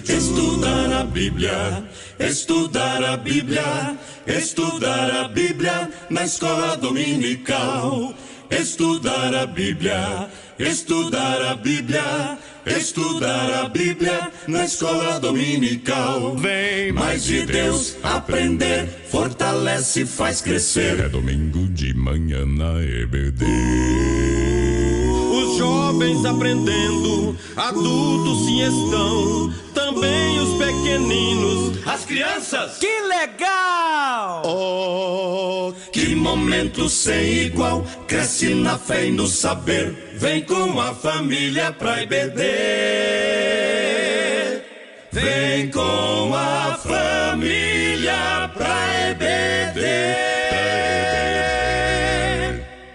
Estudar a Bíblia, estudar a Bíblia, estudar a Bíblia na escola dominical. Estudar a Bíblia, estudar a Bíblia, estudar a Bíblia na escola dominical. Vem mais de Deus aprender, fortalece e faz crescer. É domingo de manhã na EBD. Os jovens aprendendo, adultos sim estão, também os pequeninos, as crianças. Que legal! Oh, que momento sem igual, cresce na fé e no saber, vem com a família pra EBD. Vem com a família pra EBD.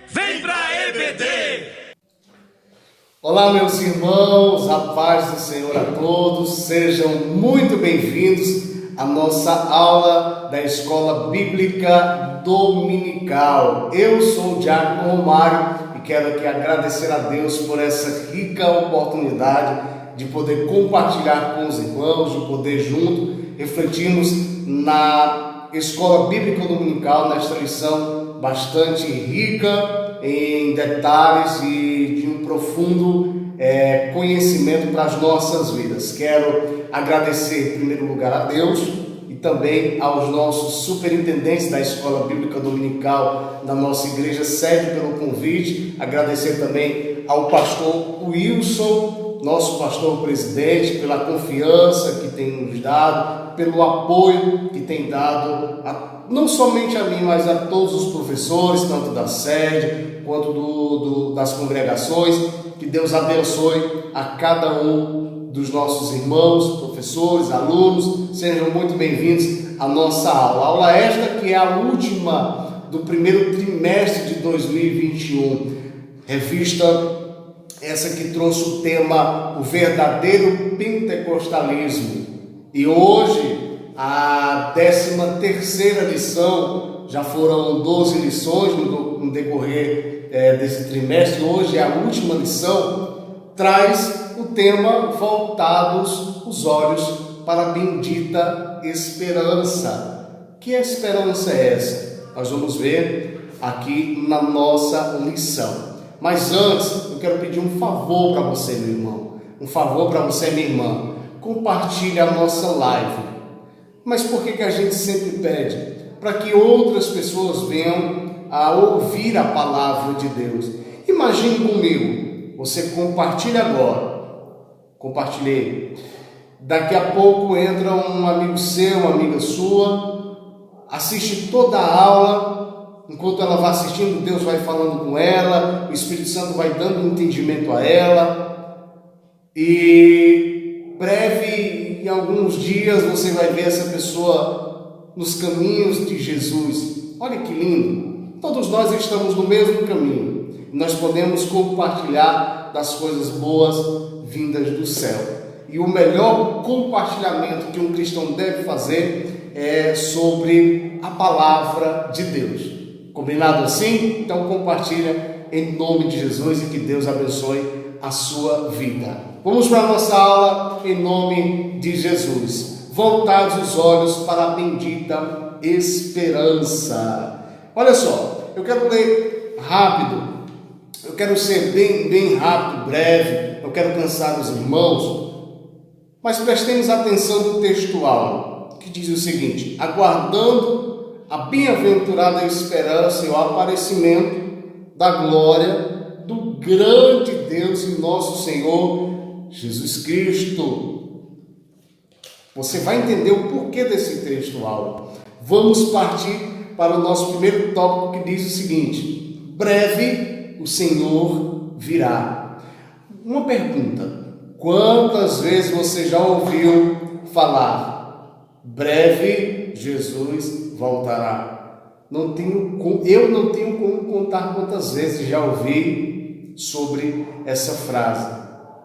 Vem pra EBD. Olá, meus irmãos, a paz do Senhor a todos, sejam muito bem-vindos à nossa aula da Escola Bíblica Dominical. Eu sou o Diácono Romário e quero aqui agradecer a Deus por essa rica oportunidade de poder compartilhar com os irmãos, de poder junto refletirmos na Escola Bíblica Dominical, nesta lição bastante rica em detalhes e de um profundo conhecimento para as nossas vidas. Quero agradecer em primeiro lugar a Deus e também aos nossos superintendentes da Escola Bíblica Dominical da nossa igreja sede pelo convite. Agradecer também ao pastor Wilson, nosso pastor presidente, pela confiança que tem nos dado, pelo apoio que tem dado não somente a mim, mas a todos os professores, tanto da sede quanto das congregações. Que Deus abençoe a cada um dos nossos irmãos, professores, alunos. Sejam muito bem-vindos à nossa aula. Aula esta que é a última do primeiro trimestre de 2021. Revista essa que trouxe o tema O Verdadeiro Pentecostalismo. E hoje, a 13ª lição, já foram 12 lições no decorrer desse trimestre. Hoje é a última lição, traz o tema voltados os olhos para a bendita esperança. Que esperança é essa? Nós vamos ver aqui na nossa lição. Mas antes, eu quero pedir um favor para você, meu irmão, um favor para você, minha irmã. Compartilhe a nossa live. Mas por que a gente sempre pede? Para que outras pessoas venham a ouvir a palavra de Deus. Imagine comigo, você compartilha agora, compartilhei, daqui a pouco entra um amigo seu, uma amiga sua, assiste toda a aula, enquanto ela vai assistindo, Deus vai falando com ela, o Espírito Santo vai dando entendimento a ela, e breve, em alguns dias, você vai ver essa pessoa nos caminhos de Jesus. Olha que lindo! Todos nós estamos no mesmo caminho. Nós podemos compartilhar das coisas boas vindas do céu. E o melhor compartilhamento que um cristão deve fazer é sobre a palavra de Deus. Combinado assim? Então compartilha em nome de Jesus e que Deus abençoe a sua vida. Vamos para a nossa aula em nome de Jesus. Voltados os olhos para a bendita esperança. Olha só, eu quero ler rápido, eu quero ser bem rápido, breve, eu quero cansar os irmãos, mas prestemos atenção no textual, que diz o seguinte: aguardando a bem-aventurada esperança e o aparecimento da glória do grande Deus e nosso Senhor Jesus Cristo. Você vai entender o porquê desse textual. Vamos partir para o nosso primeiro tópico, que diz o seguinte: breve o Senhor virá. Uma pergunta: quantas vezes você já ouviu falar breve Jesus voltará? Eu não tenho como contar quantas vezes já ouvi sobre essa frase,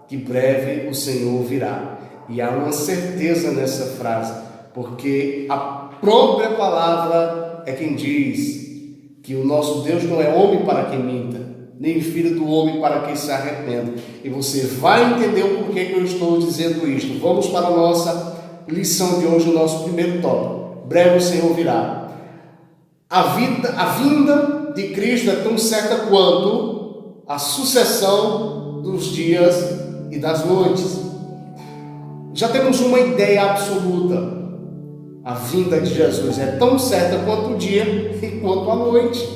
que breve o Senhor virá. E há uma certeza nessa frase, porque a própria palavra é quem diz que o nosso Deus não é homem para que minta, nem filho do homem para que se arrependa. E você vai entender o porquê que eu estou dizendo isto. Vamos para a nossa lição de hoje, o nosso primeiro tópico. Breve o Senhor virá. A vinda de Cristo é tão certa quanto a sucessão dos dias e das noites. Já temos uma ideia absoluta. A vinda de Jesus é tão certa quanto o dia e quanto a noite.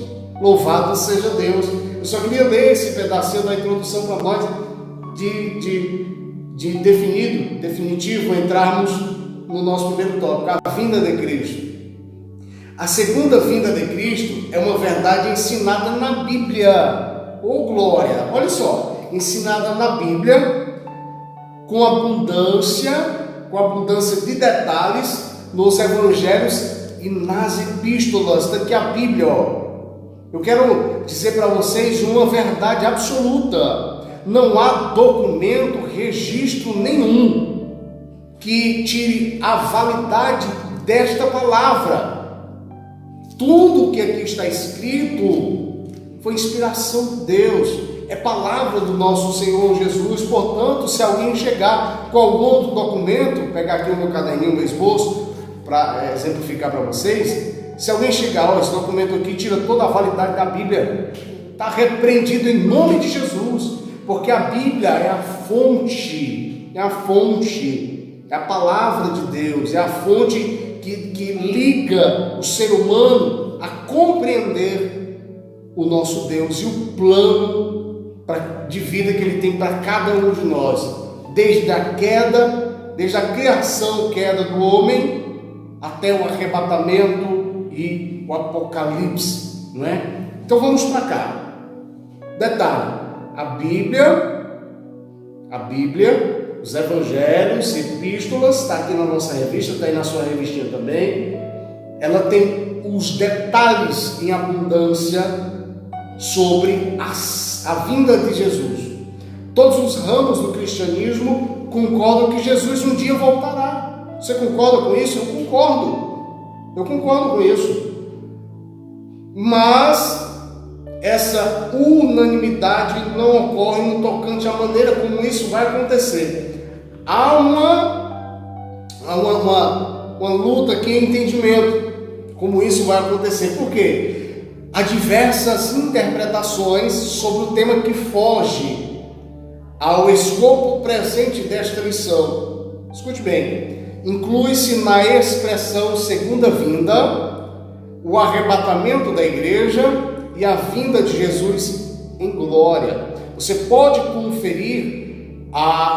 Louvado seja Deus. Eu só queria ler esse pedacinho da introdução para nós de definitivo entrarmos no nosso primeiro tópico, a vinda de Cristo. A segunda vinda de Cristo é uma verdade ensinada na Bíblia. Oh glória! Olha só, ensinada na Bíblia com abundância de detalhes nos evangelhos e nas epístolas. Está aqui a Bíblia. Eu quero dizer para vocês uma verdade absoluta. Não há documento, registro nenhum que tire a validade desta palavra. Tudo que aqui está escrito foi inspiração de Deus, é palavra do nosso Senhor Jesus. Portanto, se alguém chegar com algum outro documento, pegar aqui o meu caderninho, o meu esboço, para exemplificar para vocês, se alguém chegar, esse documento aqui tira toda a validade da Bíblia, está repreendido em nome de Jesus, porque a Bíblia é a fonte, é a palavra de Deus, é a fonte que liga o ser humano a compreender o nosso Deus e o plano de vida que Ele tem para cada um de nós, desde a criação, queda do homem, até o arrebatamento e o apocalipse, não é? Então vamos para cá. Detalhe: a Bíblia, os evangelhos, epístolas, está aqui na nossa revista, está aí na sua revistinha também. Ela tem os detalhes em abundância sobre a vinda de Jesus. Todos os ramos do cristianismo concordam que Jesus um dia voltará. Você concorda com isso? Eu concordo com isso. Mas essa unanimidade não ocorre no tocante à maneira como isso vai acontecer. Há uma luta aqui em entendimento como isso vai acontecer. Por quê? Há diversas interpretações sobre o tema que foge ao escopo presente desta lição. Escute bem. Inclui-se na expressão segunda vinda o arrebatamento da igreja e a vinda de Jesus em glória. Você pode conferir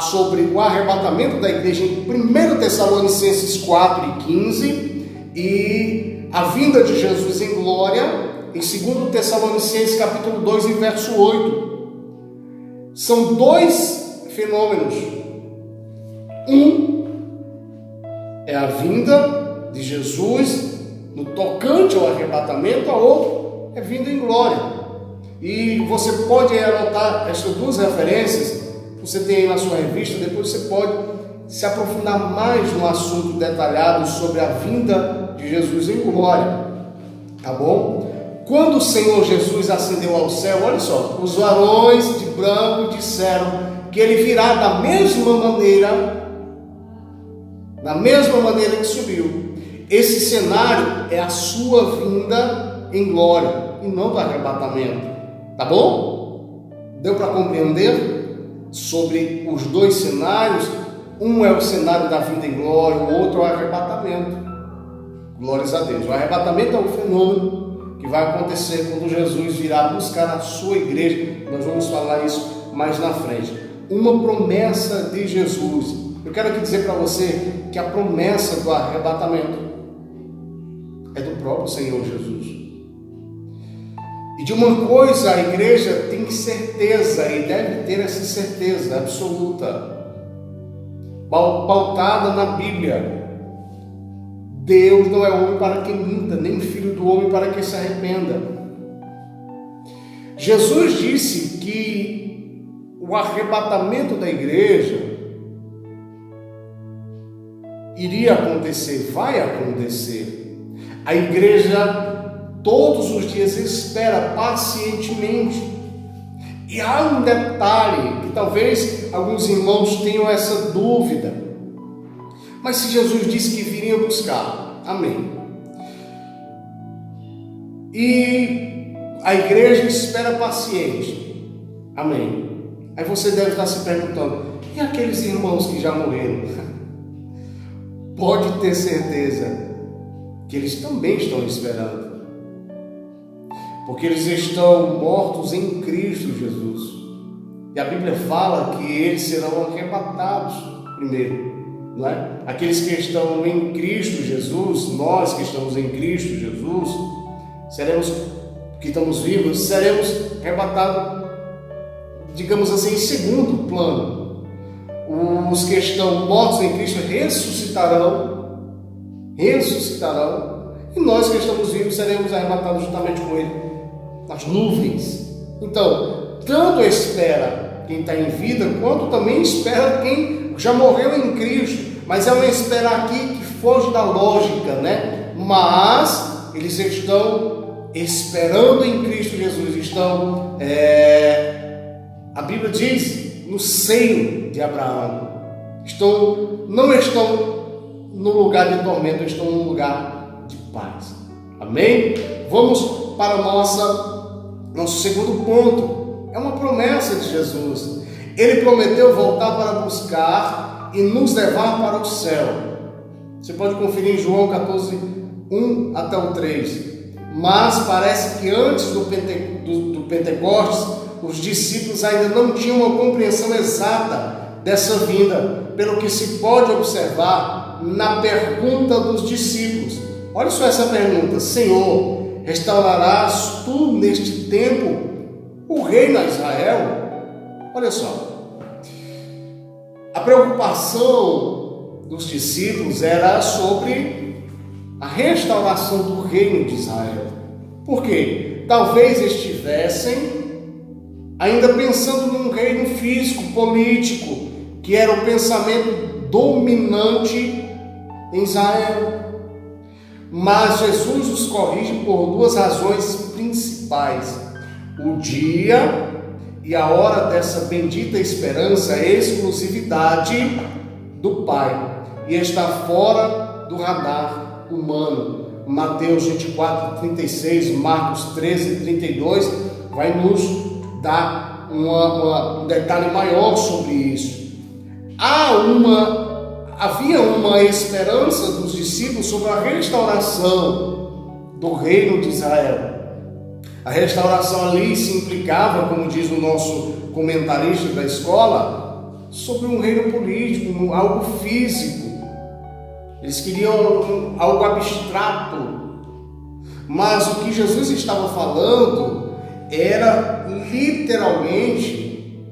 sobre o arrebatamento da igreja em 1 Tessalonicenses 4:15 e a vinda de Jesus em glória em 2 Tessalonicenses capítulo 2 e verso 8. São dois fenômenos. Um é a vinda de Jesus no tocante ao arrebatamento, a outro é vinda em glória. E você pode anotar estas duas referências, você tem aí na sua revista, depois você pode se aprofundar mais no assunto detalhado sobre a vinda de Jesus em glória, tá bom? Quando o Senhor Jesus ascendeu ao céu, olha só, os varões de branco disseram que Ele virá da mesma maneira que subiu. Esse cenário é a sua vinda em glória e não do arrebatamento, tá bom? Deu para compreender sobre os dois cenários? Um é o cenário da vinda em glória, o outro é o arrebatamento. Glórias a Deus. O arrebatamento é um fenômeno que vai acontecer quando Jesus virá buscar a sua igreja. Nós vamos falar isso mais na frente. Uma promessa de Jesus. Eu quero aqui dizer para você que a promessa do arrebatamento é do próprio Senhor Jesus. E de uma coisa a igreja tem certeza e deve ter essa certeza absoluta, pautada na Bíblia. Deus não é homem para que minta, nem filho do homem para que se arrependa. Jesus disse que o arrebatamento da igreja iria acontecer, vai acontecer. A igreja todos os dias espera pacientemente. E há um detalhe que talvez alguns irmãos tenham essa dúvida. Mas se Jesus disse que viria buscar, amém. E a igreja espera paciente, amém. Aí você deve estar se perguntando, e aqueles irmãos que já morreram? Pode ter certeza que eles também estão esperando. Porque eles estão mortos em Cristo Jesus. E a Bíblia fala que eles serão arrebatados primeiro, não é? Aqueles que estão em Cristo Jesus, nós que estamos em Cristo Jesus, que estamos vivos, seremos arrebatados, digamos assim, em segundo plano. Os que estão mortos em Cristo ressuscitarão, e nós que estamos vivos seremos arrebatados juntamente com Ele nas nuvens. Então, tanto espera quem está em vida, quanto também espera quem já morreu em Cristo. Mas é uma espera aqui que foge da lógica, né? Mas eles estão esperando em Cristo Jesus, a Bíblia diz, no seio de Abraão. Não estão no lugar de tormento, estão no lugar de paz. Amém? Vamos para nosso segundo ponto. É uma promessa de Jesus. Ele prometeu voltar para buscar e nos levar para o céu. Você pode conferir em João 14, 1 até o 3. Mas parece que antes do Pentecostes, os discípulos ainda não tinham uma compreensão exata dessa vinda, pelo que se pode observar na pergunta dos discípulos. Olha só essa pergunta: Senhor, restaurarás tu neste tempo o reino a Israel? Olha só, a preocupação dos discípulos era sobre a restauração do reino de Israel. Por quê? Talvez estivessem ainda pensando num reino físico, político, que era o pensamento dominante em Israel. Mas Jesus os corrige por duas razões principais: o dia e a hora dessa bendita esperança, a exclusividade do Pai, e está fora do radar humano. Mateus 24, 36, Marcos 13, 32 vai nos dar um detalhe maior sobre isso. Havia uma esperança dos discípulos sobre a restauração do reino de Israel. A restauração ali se implicava, como diz o nosso comentarista da escola, sobre um reino político, algo físico. Eles queriam algo abstrato. Mas o que Jesus estava falando era literalmente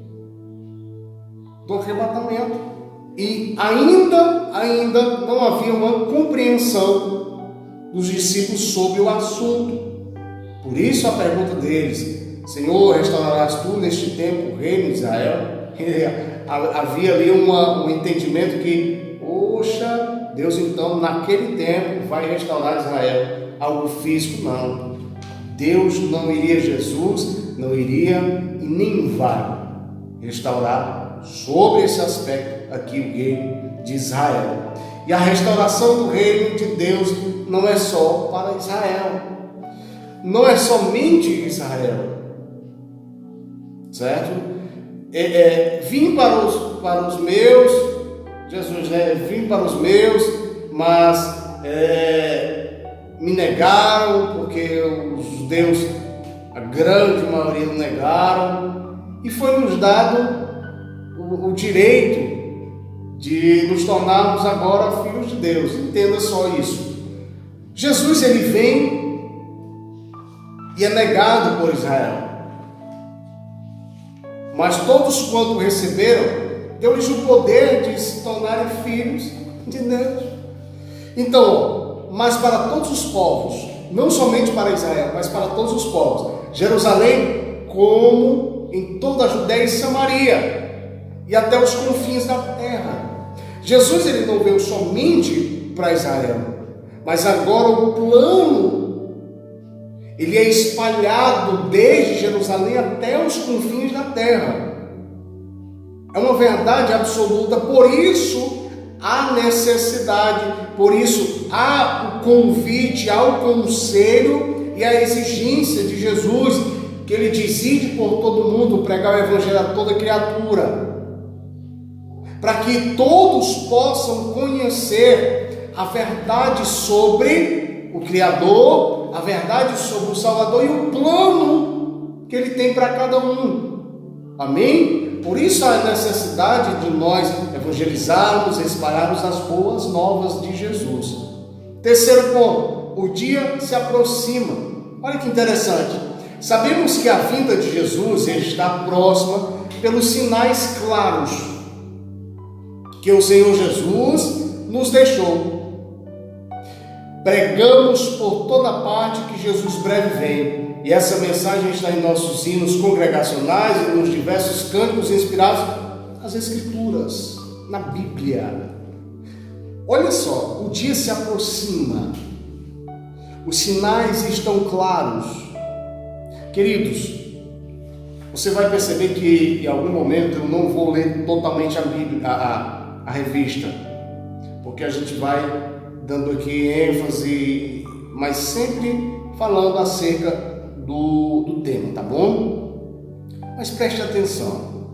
do arrebatamento. E ainda não havia uma compreensão dos discípulos sobre o assunto. Por isso a pergunta deles: Senhor, restaurarás tu neste tempo o reino de Israel? Havia ali um entendimento que, poxa, Deus então naquele tempo vai restaurar Israel. Algo físico, não. Deus não iria, Jesus não iria e nem vai restaurar sobre esse aspecto aqui o reino de Israel. E a restauração do reino de Deus não é só para Israel, não é somente Israel, certo? Vim para os meus, Jesus, vim para os meus, mas me negaram, porque os judeus, a grande maioria, negaram, e foi nos dado o direito de nos tornarmos agora filhos de Deus. Entenda só isso. Jesus, ele vem e é negado por Israel, mas todos quanto receberam, deu-lhes o poder de se tornarem filhos de Deus. Então, mas para todos os povos, não somente para Israel, mas para todos os povos, Jerusalém, como em toda a Judéia e Samaria, e até os confins da terra. Jesus, ele não veio somente para Israel, mas agora o plano ele é espalhado desde Jerusalém até os confins da terra. É uma verdade absoluta, por isso há necessidade, por isso há o convite, há o conselho e a exigência de Jesus, que ele diz: ide por todo mundo, pregar o evangelho a toda criatura, para que todos possam conhecer a verdade sobre o Criador, a verdade sobre o Salvador e o plano que ele tem para cada um. Amém? Por isso há necessidade de nós evangelizarmos, espalharmos as boas novas de Jesus. Terceiro ponto, o dia se aproxima. Olha que interessante. Sabemos que a vinda de Jesus está próxima pelos sinais claros que o Senhor Jesus nos deixou. Pregamos por toda parte que Jesus breve vem. E essa mensagem está em nossos hinos congregacionais e nos diversos cânticos inspirados nas Escrituras, na Bíblia. Olha só, o dia se aproxima. Os sinais estão claros. Queridos, você vai perceber que em algum momento eu não vou ler totalmente a Bíblia, a revista, porque a gente vai dando aqui ênfase, mas sempre falando acerca do tema, tá bom? Mas preste atenção.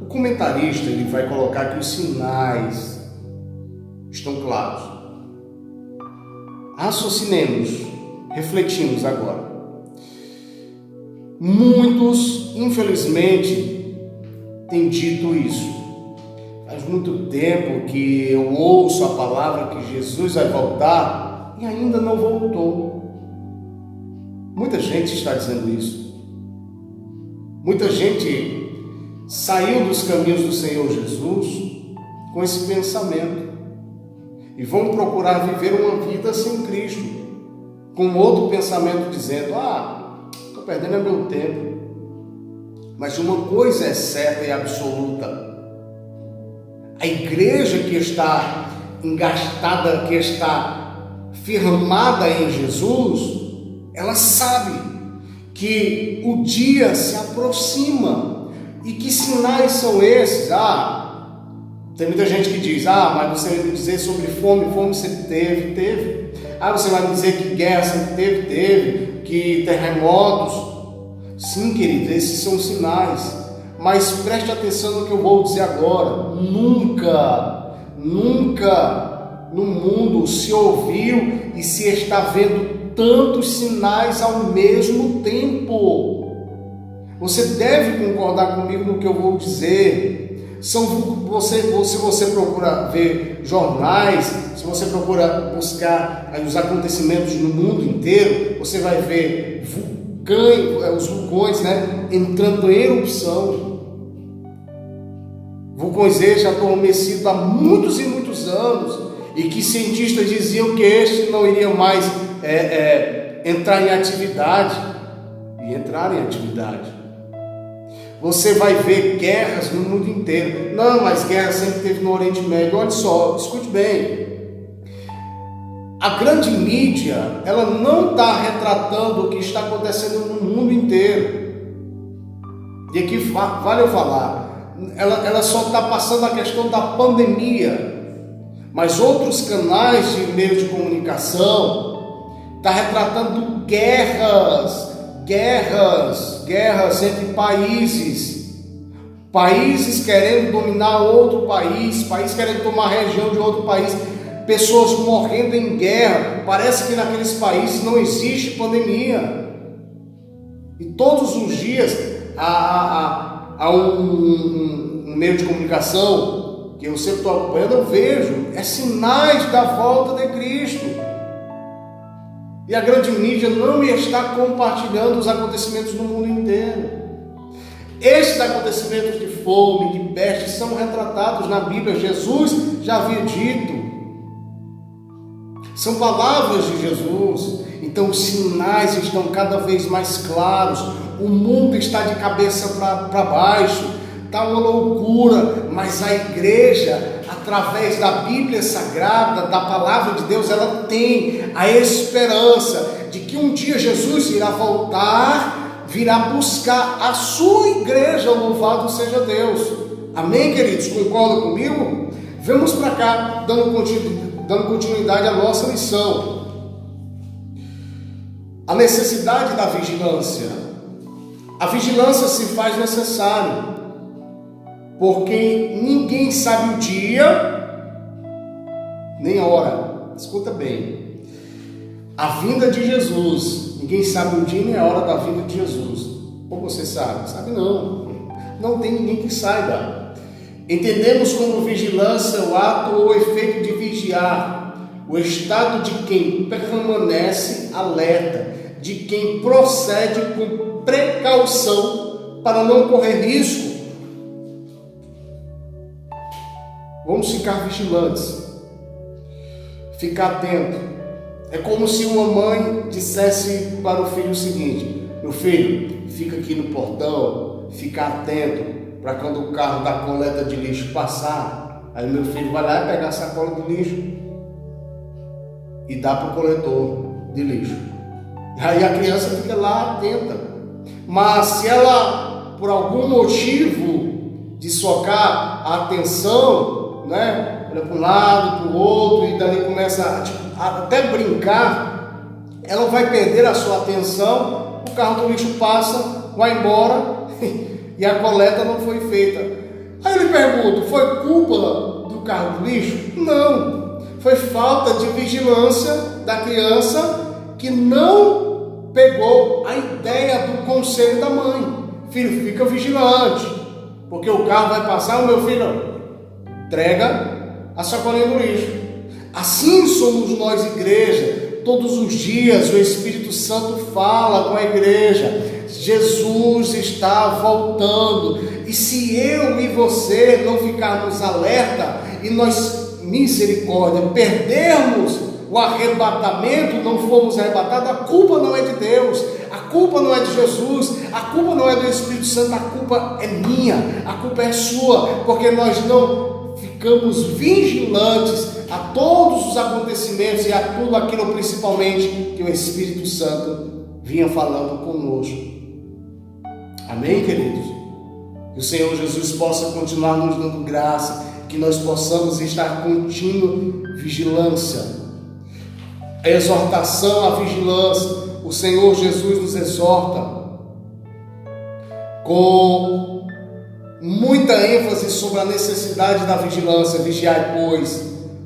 O comentarista ele vai colocar que os sinais estão claros. Raciocinemos, refletimos agora. Muitos, infelizmente, têm dito isso. Faz muito tempo que eu ouço a palavra que Jesus vai voltar e ainda não voltou. Muita gente está dizendo isso. Muita gente saiu dos caminhos do Senhor Jesus com esse pensamento e vão procurar viver uma vida sem Cristo, com outro pensamento dizendo: estou perdendo meu tempo. Mas uma coisa é certa e absoluta: a igreja que está engastada, que está firmada em Jesus, ela sabe que o dia se aproxima. E que sinais são esses? Tem muita gente que diz: mas você vai me dizer sobre fome. Fome sempre teve. Você vai me dizer que guerra sempre teve, que terremotos. Sim, querido, esses são sinais. Mas preste atenção no que eu vou dizer agora. Nunca no mundo se ouviu e se está vendo tantos sinais ao mesmo tempo. Você deve concordar comigo no que eu vou dizer. Se você procura ver jornais, se você procura buscar os acontecimentos no mundo inteiro, você vai ver os vulcões, entrando em erupção. Vulcões estes já adormecidos há muitos e muitos anos, e que cientistas diziam que este não iria mais entrar em atividade, e entrar em atividade. Você vai ver guerras no mundo inteiro. Não, mas guerra sempre teve no Oriente Médio. Olha só, escute bem. A grande mídia, ela não está retratando o que está acontecendo no mundo inteiro. E aqui vale eu falar, ela só está passando a questão da pandemia. Mas outros canais de meio de comunicação estão retratando guerras entre países querendo dominar outro país querendo tomar região de outro país, pessoas morrendo em guerra. Parece que naqueles países não existe pandemia, e todos os dias há um meio de comunicação que eu sempre estou acompanhando, eu vejo, sinais da volta de Cristo. E a grande mídia não está compartilhando os acontecimentos no mundo inteiro. Estes acontecimentos de fome, de peste, são retratados na Bíblia. Jesus já havia dito. São palavras de Jesus. Então os sinais estão cada vez mais claros. O mundo está de cabeça para baixo. Está uma loucura. Mas a igreja, através da Bíblia Sagrada, da Palavra de Deus, ela tem a esperança de que um dia Jesus irá voltar, virá buscar a sua igreja, louvado seja Deus. Amém, queridos? Concordam comigo? Vamos para cá, dando continuidade à nossa lição. A necessidade da vigilância. A vigilância se faz necessária, porque ninguém sabe o dia, nem a hora. Escuta bem. A vinda de Jesus, ninguém sabe o dia nem a hora da vinda de Jesus. Ou você sabe? Sabe não. Não tem ninguém que saiba. Entendemos como vigilância o ato ou efeito de vigiar, o estado de quem permanece alerta, de quem procede com precaução para não correr risco. Vamos ficar vigilantes, ficar atento. É como se uma mãe dissesse para o filho o seguinte: meu filho, fica aqui no portão, fica atento para quando o carro da coleta de lixo passar, aí meu filho vai lá e pegar a sacola de lixo e dá para o coletor de lixo. Aí a criança fica lá atenta. Mas se ela, por algum motivo, desfocar a atenção, né, olha para um lado, para o outro, e dali começa a até brincar, ela vai perder a sua atenção, o carro do lixo passa, vai embora e a coleta não foi feita. Aí eu lhe pergunto, foi culpa do carro do lixo? Não, foi falta de vigilância da criança que não pegou a ideia do conselho da mãe. Filho, fica vigilante, porque o carro vai passar. O meu filho, entrega a sacolinha do lixo. Assim somos nós, igreja. Todos os dias o Espírito Santo fala com a igreja. Jesus está voltando. E se eu e você não ficarmos alerta e nós, misericórdia, perdermos o arrebatamento, não fomos arrebatados, a culpa não é de Deus, a culpa não é de Jesus, a culpa não é do Espírito Santo, a culpa é minha, a culpa é sua, porque nós não ficamos vigilantes a todos os acontecimentos e a tudo aquilo principalmente que o Espírito Santo vinha falando conosco. Amém, queridos? Que o Senhor Jesus possa continuar nos dando graça, que nós possamos estar contínua vigilância. A exortação à vigilância, o Senhor Jesus nos exorta com muita ênfase sobre a necessidade da vigilância. Vigiai, pois,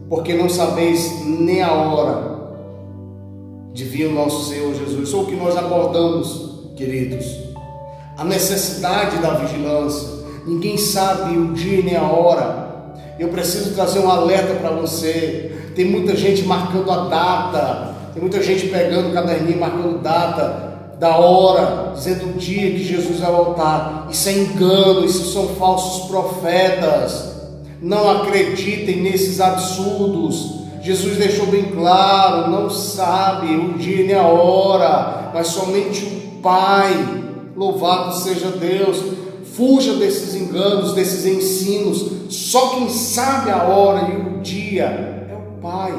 porque não sabeis nem a hora de vir o nosso Senhor Jesus. Ou o que nós abordamos, queridos, a necessidade da vigilância. Ninguém sabe o dia nem a hora. Eu preciso trazer um alerta para você. Tem muita gente marcando a data, tem muita gente pegando o caderninho, marcando data da hora, dizendo o dia que Jesus vai voltar. Isso é engano, isso são falsos profetas. Não acreditem nesses absurdos. Jesus deixou bem claro, não sabe o dia nem a hora, mas somente o Pai. Louvado seja Deus. Fuja desses enganos, desses ensinos. Só quem sabe a hora e o dia é o Pai.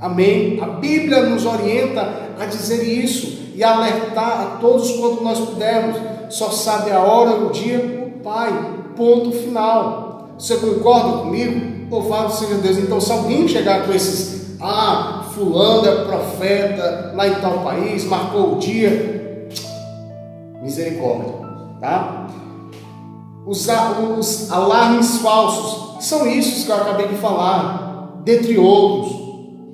Amém? A Bíblia nos orienta a dizer isso e a alertar a todos quando nós pudermos. Só sabe a hora e o dia o Pai. Ponto final. Você concorda comigo? Louvado seja Deus. Então, se alguém chegar com esses, fulano é profeta lá em tal país, marcou o dia, misericórdia, tá? Os alarmes falsos são esses que eu acabei de falar, dentre outros.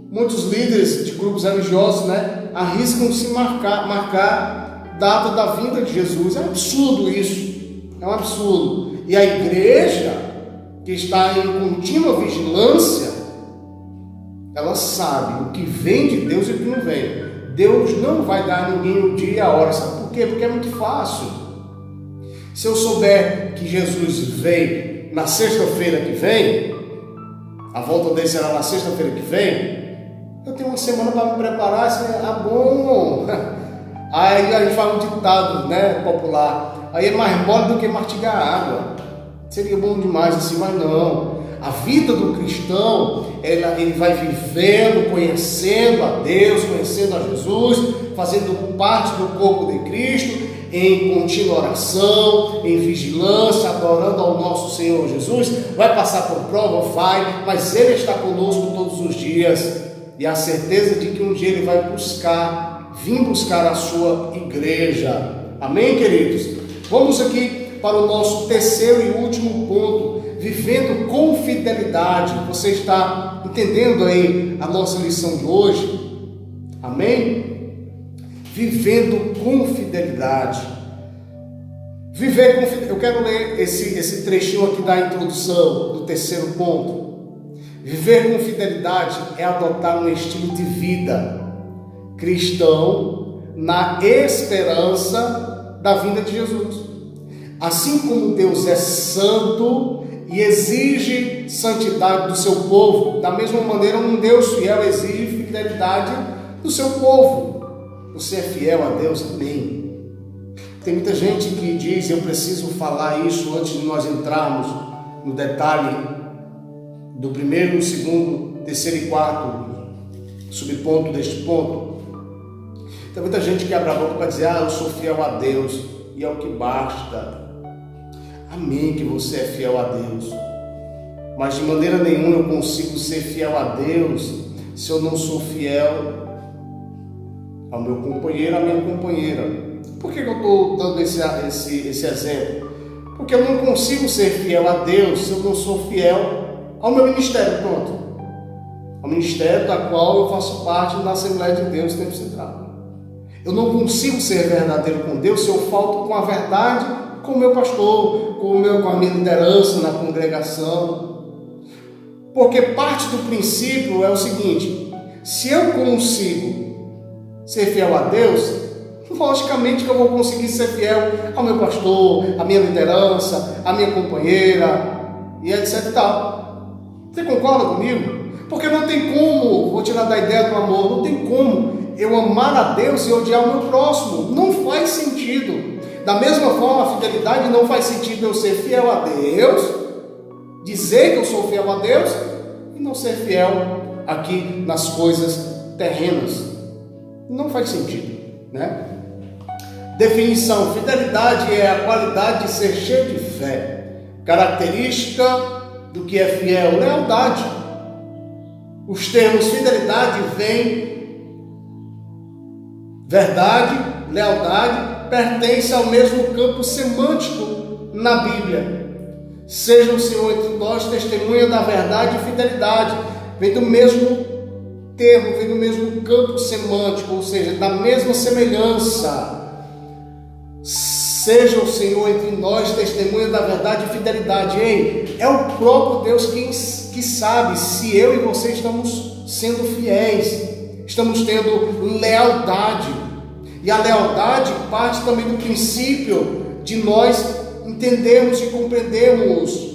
Muitos líderes de grupos religiosos, arriscam se marcar data da vinda de Jesus. É um absurdo isso, é um absurdo. E a igreja, que está em contínua vigilância, ela sabe o que vem de Deus e o que não vem. Deus não vai dar a ninguém o dia e a hora. Sabe por quê? Porque é muito fácil. Se eu souber que Jesus vem na sexta-feira que vem, a volta dele será na sexta-feira que vem, eu tenho uma semana para me preparar. Bom. Aí a gente fala um ditado, popular. Aí é mais mole do que mastigar água. Seria bom demais assim, mas não. A vida do cristão, ele vai vivendo, conhecendo a Deus, conhecendo a Jesus, fazendo parte do corpo de Cristo, em contínua oração, em vigilância, adorando ao nosso Senhor Jesus. Vai passar por prova? Vai, mas Ele está conosco todos os dias, e a certeza de que um dia Ele vai vir buscar a sua igreja. Amém, queridos? Vamos aqui para o nosso terceiro e último ponto: vivendo com fidelidade. Você está entendendo aí a nossa lição de hoje? Amém? Vivendo com fidelidade. Viver com fidelidade. Eu quero ler esse trechinho aqui da introdução do terceiro ponto. Viver com fidelidade é adotar um estilo de vida cristão na esperança da vinda de Jesus. Assim como Deus é santo e exige santidade do seu povo, da mesma maneira um Deus fiel exige fidelidade do seu povo. Você é fiel a Deus? Amém. Tem muita gente que diz: eu preciso falar isso antes de nós entrarmos no detalhe do primeiro, segundo, terceiro e quarto subponto deste ponto. Tem muita gente que abre a boca para dizer: eu sou fiel a Deus, e é o que basta. Amém que você é fiel a Deus, mas de maneira nenhuma eu consigo ser fiel a Deus se eu não sou fiel ao meu companheiro, à minha companheira. Por que eu estou dando esse exemplo? Porque eu não consigo ser fiel a Deus se eu não sou fiel ao meu ministério, pronto. Ao ministério da qual eu faço parte na Assembleia de Deus Tempo Central. Eu não consigo ser verdadeiro com Deus se eu falto com a verdade com o meu pastor, com a minha liderança na congregação. Porque parte do princípio é o seguinte: se eu consigo ser fiel a Deus, logicamente que eu vou conseguir ser fiel ao meu pastor, à minha liderança, à minha companheira, e etc e tal. Você concorda comigo? Porque não tem como, vou tirar da ideia do amor, não tem como eu amar a Deus e odiar o meu próximo. Não faz sentido. Da mesma forma, a fidelidade não faz sentido eu ser fiel a Deus, dizer que eu sou fiel a Deus, e não ser fiel aqui nas coisas terrenas. Não faz sentido, né? Definição: fidelidade é a qualidade de ser cheio de fé. Característica do que é fiel: lealdade. Os termos fidelidade vêm, verdade, lealdade, pertence ao mesmo campo semântico na Bíblia. Seja o Senhor entre nós testemunha da verdade e fidelidade. Vem do mesmo termo, vem do mesmo campo semântico, ou seja, da mesma semelhança. Seja o Senhor entre nós testemunha da verdade e fidelidade. Ei, é o próprio Deus que sabe se eu e você estamos sendo fiéis, estamos tendo lealdade. E a lealdade parte também do princípio de nós entendermos e compreendermos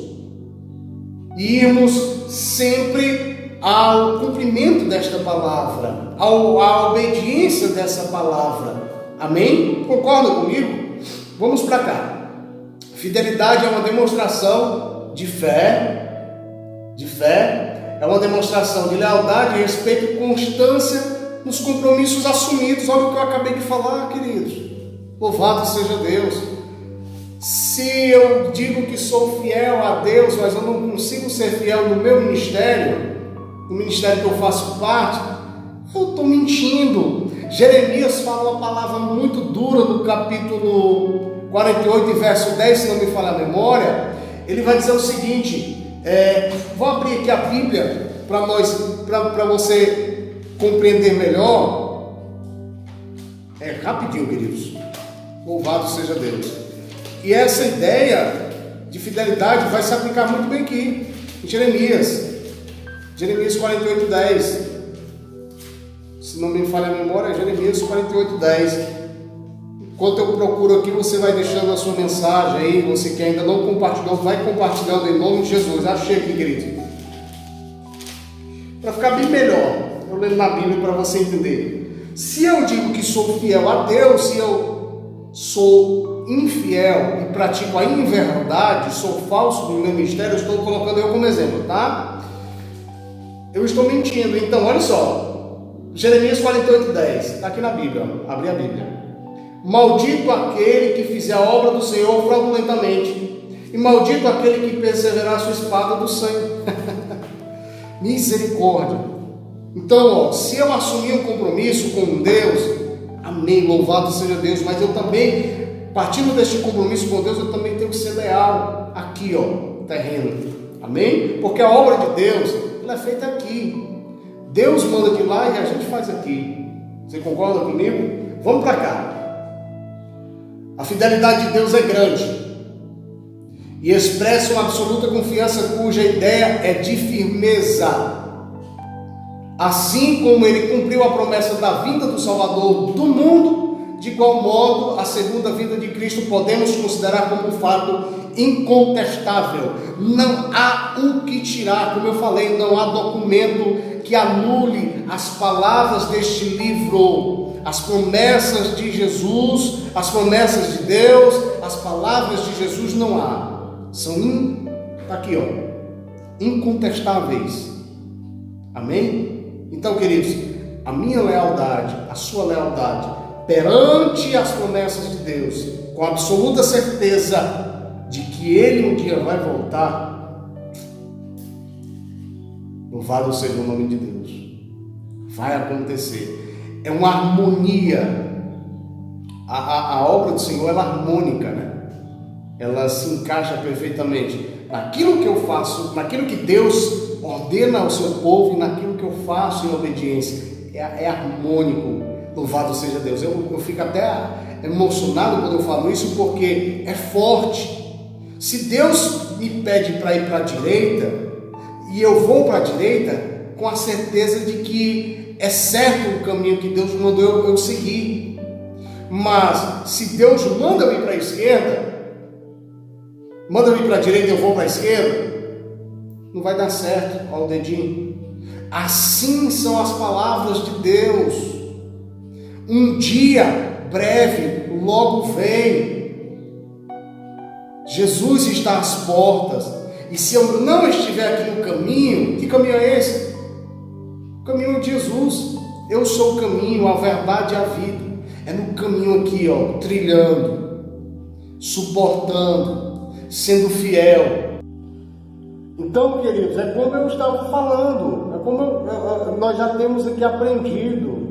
e irmos sempre ao cumprimento desta palavra, à obediência dessa palavra. Amém? Concorda comigo? Vamos para cá. Fidelidade é uma demonstração de fé, é uma demonstração de lealdade, respeito e constância nos compromissos assumidos. Olha o que eu acabei de falar, queridos. Louvado seja Deus. Se eu digo que sou fiel a Deus, mas eu não consigo ser fiel no meu ministério, no ministério que eu faço parte, eu estou mentindo. Jeremias fala uma palavra muito dura no capítulo 48, verso 10, se não me falha a memória. Ele vai dizer o seguinte, vou abrir aqui a Bíblia para você compreender melhor. Rapidinho, queridos. Louvado seja Deus. E essa ideia de fidelidade vai se aplicar muito bem aqui em Jeremias 48, 10. Se não me falha a memória, é Jeremias 48, 10. Enquanto eu procuro aqui, você vai deixando a sua mensagem aí. Você que ainda não compartilhou, vai compartilhando em nome de Jesus. Achei aqui, querido. Para ficar bem melhor, eu lendo na Bíblia para você entender. Se eu digo que sou fiel a Deus, se eu sou sou infiel e pratico a inverdade, sou falso no meu ministério, eu estou colocando eu como exemplo, tá? Eu estou mentindo. Então, olha só, Jeremias 48:10, está aqui na Bíblia, abri a Bíblia. Maldito aquele que fizer a obra do Senhor fraudulentamente, e maldito aquele que perseverar a sua espada do sangue. Misericórdia. Então, se eu assumir um compromisso com Deus, amém, louvado seja Deus, mas eu também, partindo deste compromisso com Deus, eu também tenho que ser leal aqui, terreno, amém? Porque a obra de Deus, ela é feita aqui. Deus manda de lá e a gente faz aqui. Você concorda comigo? Vamos para cá. A fidelidade de Deus é grande e expressa uma absoluta confiança cuja ideia é de firmeza. Assim como ele cumpriu a promessa da vinda do Salvador do mundo, de igual modo a segunda vinda de Cristo podemos considerar como um fato incontestável. Não há o que tirar, como eu falei, não há documento que anule as palavras deste livro, as promessas de Jesus, as promessas de Deus, as palavras de Jesus não há. São aqui, incontestáveis. Amém? Então, queridos, a minha lealdade, a sua lealdade perante as promessas de Deus, com absoluta certeza de que Ele um dia vai voltar, louvado seja o nome de Deus, vai acontecer. É uma harmonia. A obra do Senhor, ela é harmônica, né? Ela se encaixa perfeitamente naquilo que eu faço, naquilo que Deus ordena ao seu povo e naquilo que eu faço em obediência. É harmônico. Louvado seja Deus. Eu fico até emocionado quando eu falo isso, porque é forte. Se Deus me pede para ir para a direita e eu vou para a direita, com a certeza de que é certo o caminho que Deus mandou eu seguir. Mas se Deus manda eu ir para a esquerda, manda eu ir para a direita e eu vou para a esquerda, não vai dar certo. Olha o dedinho. Assim são as palavras de Deus. Um dia breve logo vem. Jesus está às portas. E se eu não estiver aqui no caminho, que caminho é esse? O caminho de Jesus. Eu sou o caminho, a verdade e a vida. É no caminho aqui, trilhando, suportando, sendo fiel. Então, queridos, é como eu estava falando, nós já temos aqui aprendido.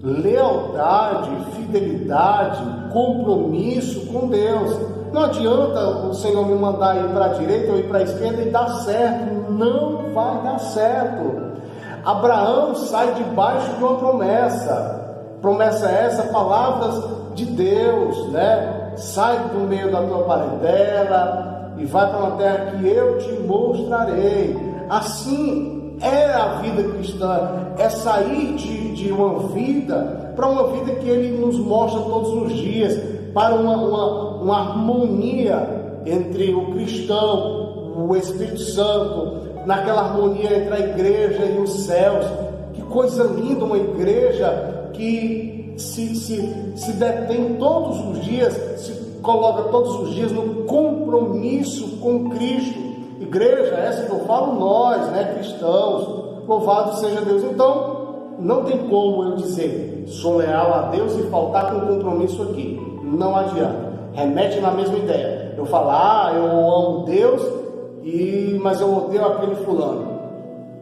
Lealdade, fidelidade, compromisso com Deus. Não adianta o Senhor me mandar ir para a direita ou ir para a esquerda e dar certo. Não vai dar certo. Abraão sai debaixo de uma promessa. Promessa essa, palavras de Deus, né? Sai do meio da tua parentela e vai para uma terra que eu te mostrarei. Assim é a vida cristã, é sair de uma vida para uma vida que Ele nos mostra todos os dias, para uma harmonia entre o cristão, o Espírito Santo, naquela harmonia entre a igreja e os céus. Que coisa linda, uma igreja que se detém todos os dias, se coloca todos os dias no compromisso com Cristo. Igreja, essa que eu falo nós, né, cristãos, louvado seja Deus. Então, não tem como eu dizer, sou leal a Deus e faltar com compromisso aqui. Não adianta. Remete na mesma ideia. Eu falar, eu amo Deus, mas eu odeio aquele fulano.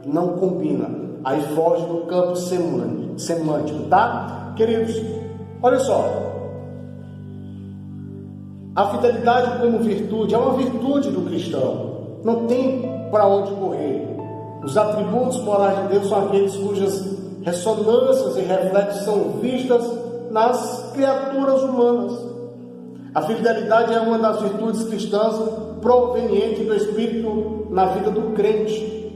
Não combina. Aí foge do campo semântico, tá? Queridos, olha só. A fidelidade como virtude é uma virtude do cristão. Não tem para onde correr. Os atributos morais de Deus são aqueles cujas ressonâncias e reflexos são vistas nas criaturas humanas. A fidelidade é uma das virtudes cristãs proveniente do Espírito na vida do crente.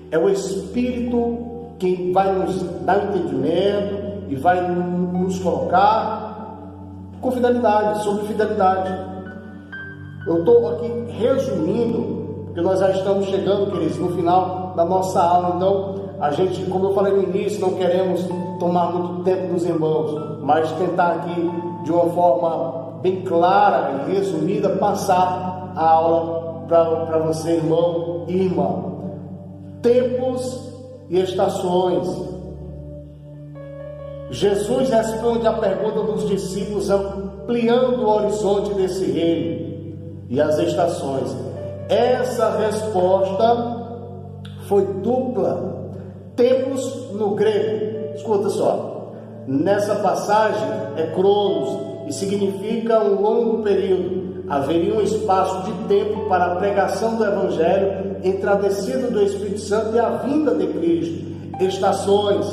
É o Espírito quem vai nos dar entendimento e vai nos colocar com fidelidade, sobre fidelidade. Eu estou aqui resumindo, porque nós já estamos chegando, queridos, no final da nossa aula. Então, a gente, como eu falei no início, não queremos tomar muito tempo dos irmãos, mas tentar aqui de uma forma bem clara e resumida, passar a aula para você, irmão e irmã. Tempos e estações. Jesus responde à pergunta dos discípulos, ampliando o horizonte desse reino e as estações. Essa resposta foi dupla. Tempos no grego, escuta só, nessa passagem é cronos e significa um longo período. Haveria um espaço de tempo para a pregação do Evangelho entre a descida do Espírito Santo e a vinda de Cristo. Estações,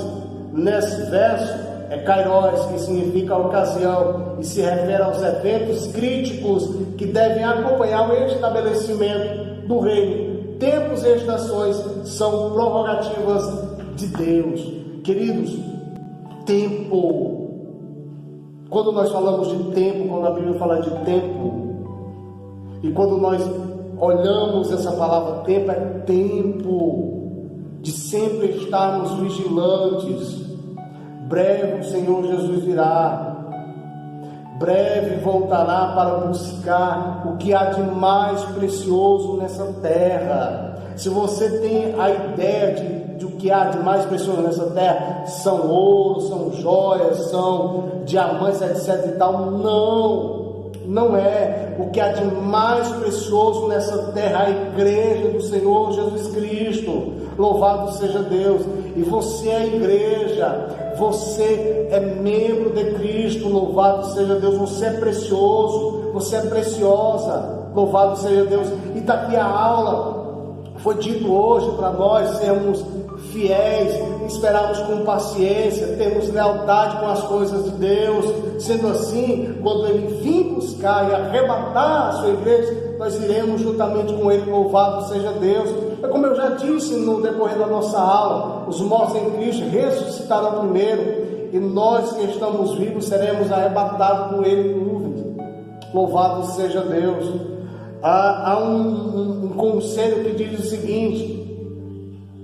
nesse verso, é kairos, que significa ocasião, e se refere aos eventos críticos que devem acompanhar o estabelecimento do reino. Tempos e estações são prerrogativas de Deus. Queridos, tempo. Quando nós falamos de tempo, quando a Bíblia fala de tempo, e quando nós olhamos essa palavra tempo, é tempo de sempre estarmos vigilantes. Breve o Senhor Jesus virá, breve voltará para buscar o que há de mais precioso nessa terra. Se você tem a ideia de o que há de mais precioso nessa terra, são ouro, são joias, são diamantes, etc e tal, não é. O que há de mais precioso nessa terra, a igreja do Senhor Jesus Cristo. Louvado seja Deus. E você é a igreja, você é membro de Cristo. Louvado seja Deus. Você é precioso, você é preciosa. Louvado seja Deus. E está aqui a aula. Foi dito hoje para nós sermos fiéis, esperarmos com paciência, termos lealdade com as coisas de Deus. Sendo assim, quando Ele vir buscar e arrebatar a sua igreja, nós iremos juntamente com Ele. Louvado seja Deus. É como eu já disse no decorrer da nossa aula, os mortos em Cristo ressuscitarão primeiro, e nós que estamos vivos seremos arrebatados com Ele em nuvens. Louvado seja Deus. Há um conselho que diz o seguinte,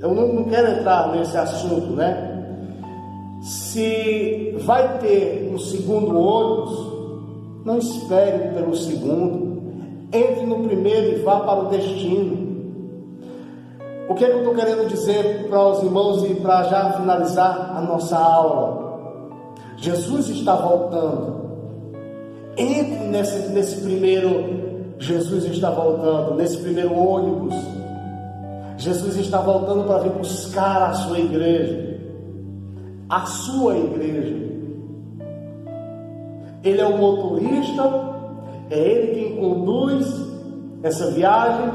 eu não quero entrar nesse assunto, né? Se vai ter um segundo ônibus, não espere pelo segundo, entre no primeiro e vá para o destino. O que é que eu estou querendo dizer para os irmãos e para já finalizar a nossa aula? Jesus está voltando. Entre nesse primeiro, Jesus está voltando, nesse primeiro ônibus. Jesus está voltando para vir buscar a sua igreja. A sua igreja. Ele é o motorista, é Ele quem conduz essa viagem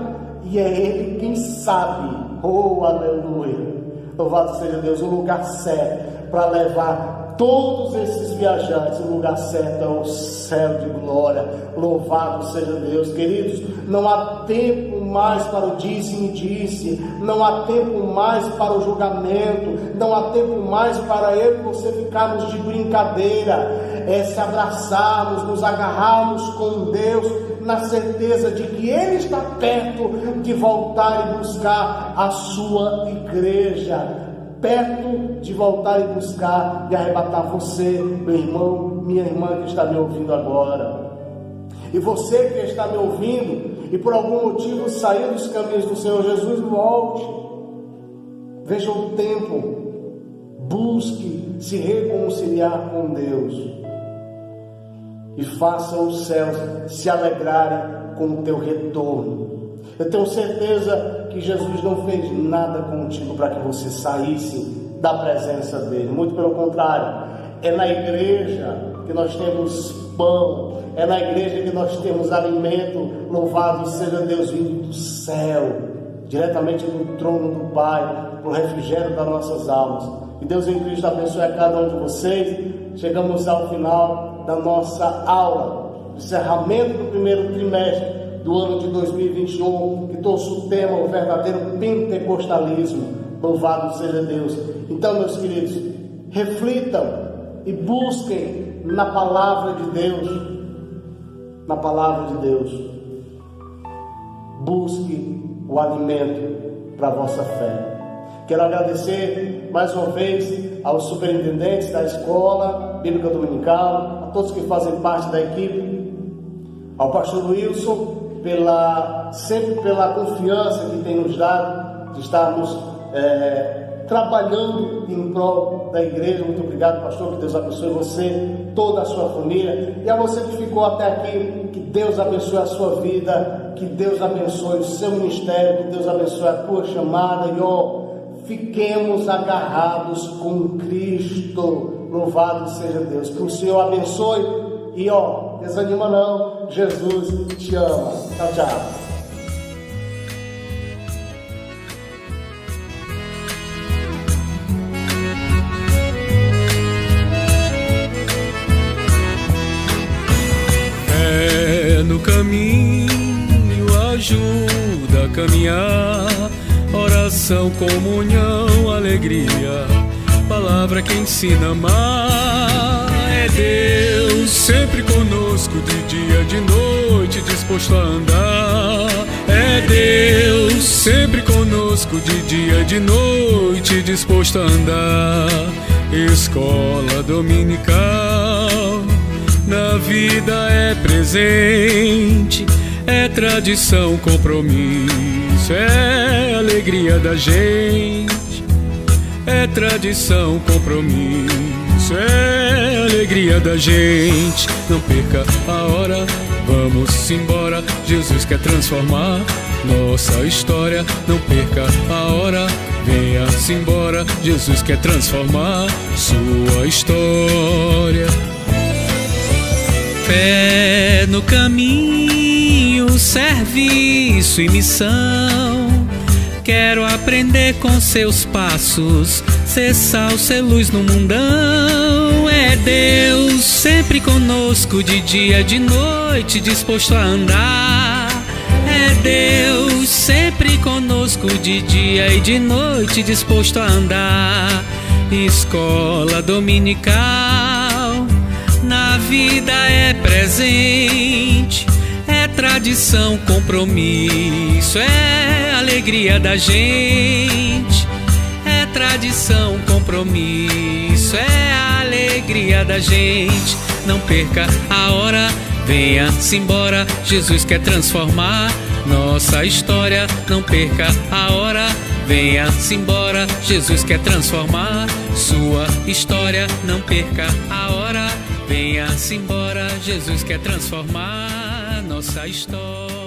e é Ele quem sabe, oh aleluia, louvado seja Deus, o lugar certo para levar todos esses viajantes. O lugar certo é o céu de glória. Louvado seja Deus. Queridos, não há tempo mais para o disse-me-disse, não há tempo mais para o julgamento, não há tempo mais para eu e você ficarmos de brincadeira, se abraçarmos, nos agarrarmos com Deus, na certeza de que Ele está perto de voltar e buscar a sua igreja, perto de voltar e buscar e arrebatar você, meu irmão, minha irmã que está me ouvindo agora. E você que está me ouvindo e por algum motivo saiu dos caminhos do Senhor Jesus, volte. Veja o tempo. Busque se reconciliar com Deus. E faça os céus se alegrarem com o teu retorno. Eu tenho certeza que Jesus não fez nada contigo para que você saísse da presença dele. Muito pelo contrário. É na igreja que nós temos pão. É na igreja que nós temos alimento. Louvado seja Deus, vindo do céu, diretamente do trono do Pai, para o refrigério das nossas almas. E Deus em Cristo abençoe a cada um de vocês. Chegamos ao final da nossa aula, encerramento do primeiro trimestre do ano de 2021, que trouxe o tema, o verdadeiro pentecostalismo. Louvado seja Deus. Então, meus queridos, reflitam e busquem na palavra de Deus. Na palavra de Deus. Busque o alimento para a vossa fé. Quero agradecer mais uma vez aos superintendentes da Escola Bíblica Dominical, a todos que fazem parte da equipe ao pastor Wilson, sempre pela confiança que tem nos dado de estarmos trabalhando em prol da igreja. Muito obrigado, pastor, que Deus abençoe você, toda a sua família, e a você que ficou até aqui, que Deus abençoe a sua vida, que Deus abençoe o seu ministério, que Deus abençoe a tua chamada, e fiquemos agarrados com Cristo. Louvado seja Deus, que o Senhor abençoe, e desanima não, Jesus te ama. Tchau, tchau. No caminho ajuda a caminhar, oração, comunhão, alegria, palavra que ensina a amar. É Deus sempre conosco, de dia, de noite, disposto a andar. É Deus sempre conosco, de dia, de noite, disposto a andar. Escola dominical, na vida é presente, é tradição, compromisso, é alegria da gente. É tradição, compromisso, é alegria da gente. Não perca a hora, vamos embora, Jesus quer transformar nossa história. Não perca a hora, venha-se embora, Jesus quer transformar sua história. Fé no caminho, serviço e missão. Quero aprender com seus passos, ser sal, ser luz no mundão. É Deus sempre conosco, de dia, de noite, disposto a andar. É Deus sempre conosco, de dia e de noite, disposto a andar. Escola dominical, na vida é presente, é tradição, compromisso, é alegria da gente. É tradição, compromisso, é alegria da gente. Não perca a hora, venha-se embora, Jesus quer transformar nossa história. Não perca a hora, venha-se embora, Jesus quer transformar sua história. Não perca a hora, venha-se embora, Jesus quer transformar nossa história.